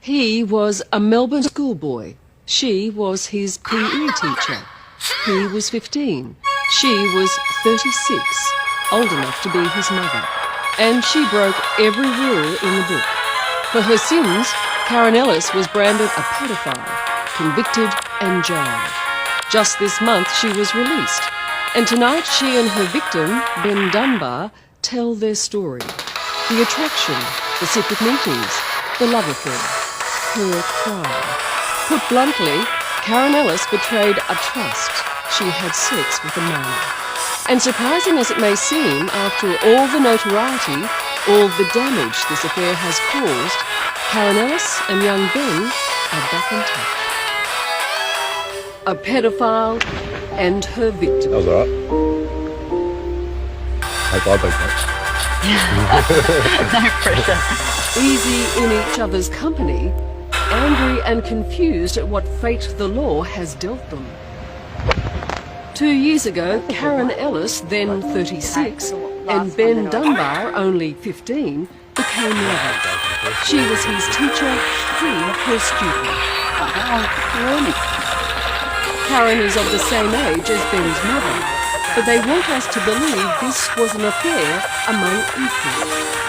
He was a Melbourne schoolboy. She was his PE teacher. He was 15. She was 36, old enough to be his mother. And she broke every rule in the book. For her sins, Karen Ellis was branded a pedophile, convicted and jailed. Just this month she was released. And tonight she and her victim, Ben Dunbar, tell their story. The attraction, the secret meetings, the love affair, her crime. Put bluntly, Karen Ellis betrayed a trust. She had sex with a minor. And surprising as it may seem, after all the notoriety, all the damage this affair has caused, Karen Ellis and young Ben are back in touch. A pedophile and her victim. That was alright. Hope I beat that. No pressure. Easy in each other's company, angry and confused at what fate the law has dealt them. 2 years ago, Karen Ellis, then 36, and Ben Dunbar, only 15, became lovers. She was his teacher, he her student. Karen is of the same age as Ben's mother, but they want us to believe this was an affair among equals.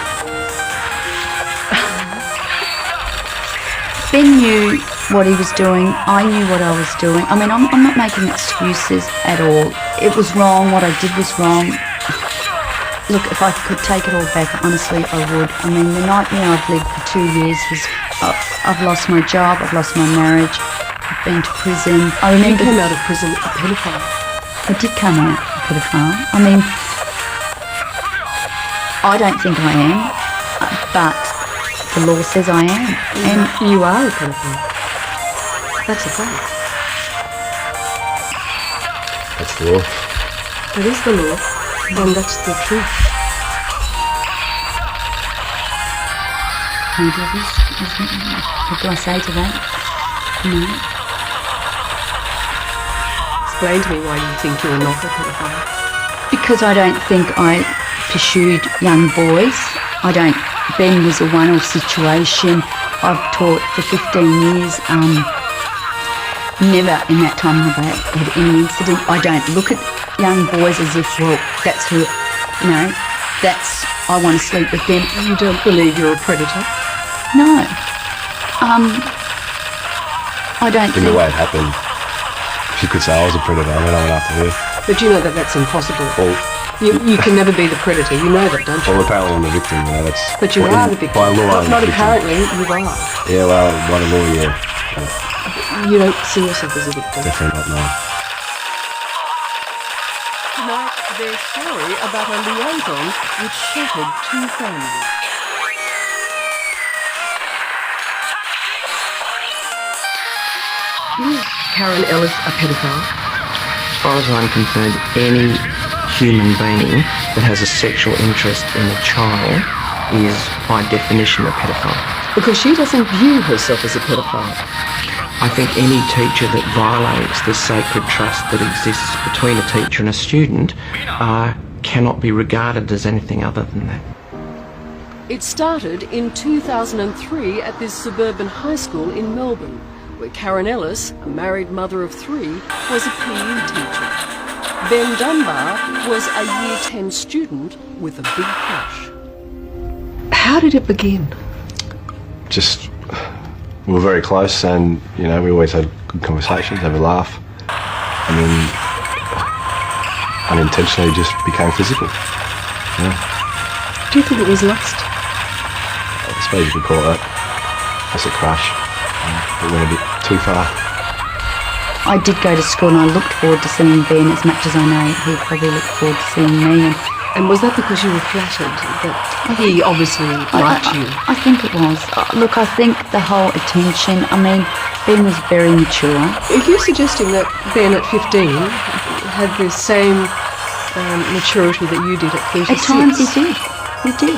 Ben knew what he was doing. I knew what I was doing. I mean, I'm not making excuses at all. It was wrong. What I did was wrong. Look, if I could take it all back, honestly, I would. I mean, the nightmare I've lived for 2 years was I've lost my job, I've lost my marriage, I've been to prison. I remember You came out of prison a pedophile. I did come out a pedophile. I mean, I don't think I am, but the law says I am. And you are a pedophile. That's a fact. That's the law. That is the law, and that's the truth. What do I say to that? No. Explain to me why you think you're not a pedophile. Because I don't think I pursued young boys. Ben was a one-off situation. I've taught for 15 years. Never in that time have I had any incident. I don't look at young boys as if, well, that's who, I want to sleep with them. You don't believe you're a predator? No. I don't In think... the way it happened, she could say I was a predator and then I went after her. But you know that that's impossible. Well, You can never be the predator. You know that, don't you? well, apparently I'm the victim, that's... But you are the victim. By law, I'm Not the victim. apparently, you are. Yeah, well, by the law, yeah. You don't see yourself as a victim. Definitely not, no. Tonight, their story about a liaison which shattered two families. Is Karen Ellis a pedophile? As far as I'm concerned, any human being that has a sexual interest in a child is, by definition, a pedophile. Because she doesn't view herself as a pedophile. I think any teacher that violates the sacred trust that exists between a teacher and a student cannot be regarded as anything other than that. It started in 2003 at this suburban high school in Melbourne, where Karen Ellis, a married mother of 3, was a PE teacher. Ben Dunbar was a Year 10 student with a big crush. How did it begin? Just, we were very close and, we always had good conversations, have a laugh. And then unintentionally just became physical. Yeah. Do you think it was lust? I suppose you could call it that. That's a crush. It went a bit too far. I did go to school and I looked forward to seeing Ben as much as I know he probably looked forward to seeing me. And was that because you were flattered that he obviously liked you? I think it was. Look, I think the whole attention, Ben was very mature. Are you suggesting that Ben at 15 had the same maturity that you did at 36? At times he did.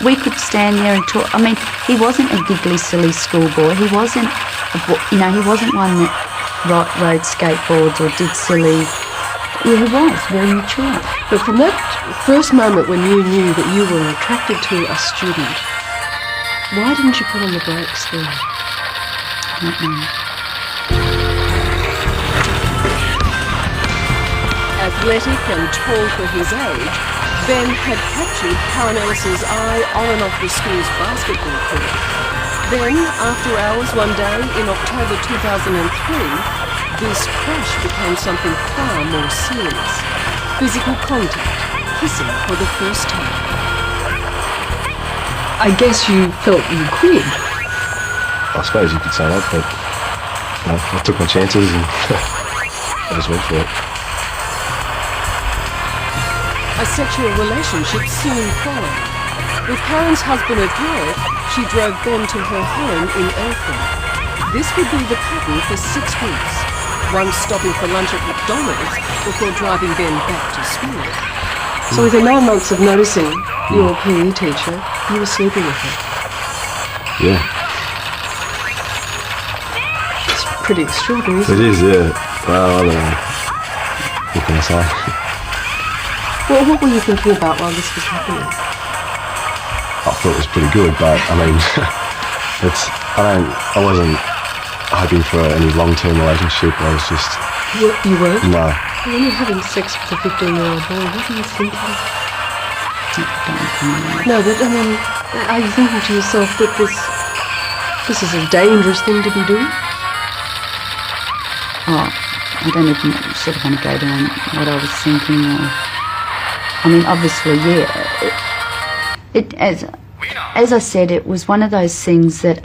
We could stand there and talk. He wasn't a giggly, silly schoolboy. He wasn't, he wasn't one that rode skateboards or did silly. Yeah, he was very mature. But from that first moment when you knew that you were attracted to a student, Why didn't you put on the brakes then? I don't know. Athletic and tall for his age, Ben had captured Karen Ellis's eye on and off the school's basketball court. Then, after hours one day in October 2003, this crash became something far more serious. Physical contact, kissing for the first time. I guess you felt you quit. I suppose you could say that, but you know, I took my chances and I just went for it. A sexual relationship soon followed. With Karen's husband at work, she drove Ben to her home in Eltham. This would be the pattern for 6 weeks, once stopping for lunch at McDonald's before driving Ben back to school. So within 9 months of noticing your PE teacher, you were sleeping with her. Yeah. It's pretty extraordinary, isn't It is, yeah. Well, I don't know. What can I say? Well, what were you thinking about while this was happening? I thought it was pretty good, but I mean, I wasn't hoping for any long-term relationship. I was just... You weren't? No. When you're having sex with a 15-year-old boy, what are you thinking? No, but I mean, are you thinking to yourself that this is a dangerous thing to be doing? Oh, I don't even sort of want to go down what I was thinking. I mean, obviously, yeah. As I said, it was one of those things that,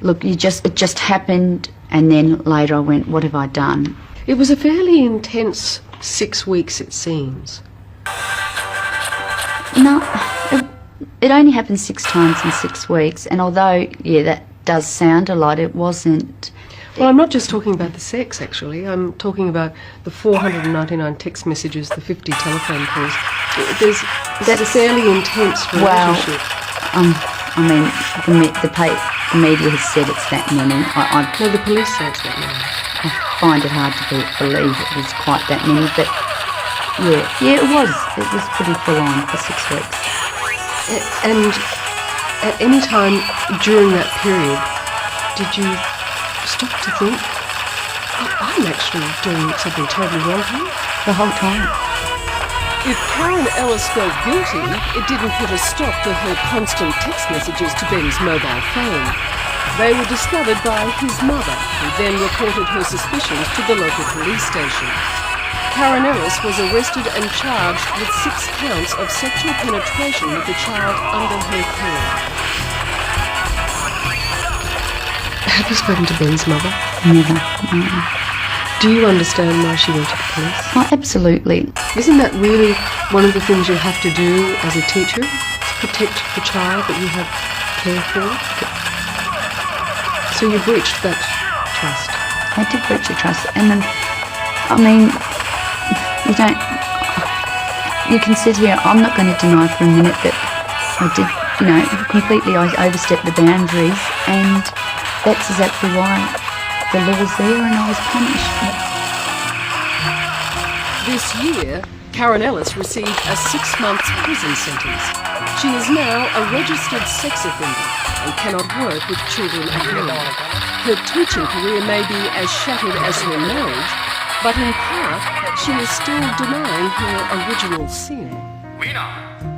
look, it just happened, and then later I went, what have I done? It was a fairly intense 6 weeks, it seems. No, it only happened 6 times in 6 weeks, and although, yeah, that does sound a lot, it wasn't. Well, I'm not just talking about the sex, actually. I'm talking about the 499 text messages, the 50 telephone calls. That's a fairly intense relationship. Well, I mean, the media has said it's that many. No, the police say it's that many. I find it hard to believe it was quite that many, but yeah, it was. It was pretty full on for 6 weeks. And at any time during that period, did you stop to think, I'm actually doing something terribly wrong here? The whole time. If Karen Ellis felt guilty, it didn't put a stop to her constant text messages to Ben's mobile phone. They were discovered by his mother, who then reported her suspicions to the local police station. Karen Ellis was arrested and charged with 6 counts of sexual penetration with a child under her care. Have you spoken to Ben's mother? Never. No. Do you understand why she went to the police? Oh, absolutely. Isn't that really one of the things you have to do as a teacher? To protect the child that you have care for? So you breached that trust. I did breach the trust, and then, I mean, you can sit here, I'm not going to deny for a minute that I did, completely, I overstepped the boundaries, and that's exactly why the law's there and I was punished. This year, Karen Ellis received a 6-month prison sentence. She is now a registered sex offender and cannot work with children at home. Her teaching career may be as shattered as her marriage, but in part, she is still denying her original sin.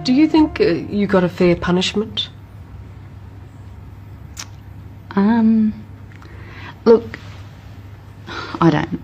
Do you think you got a fair punishment? Look, I don't.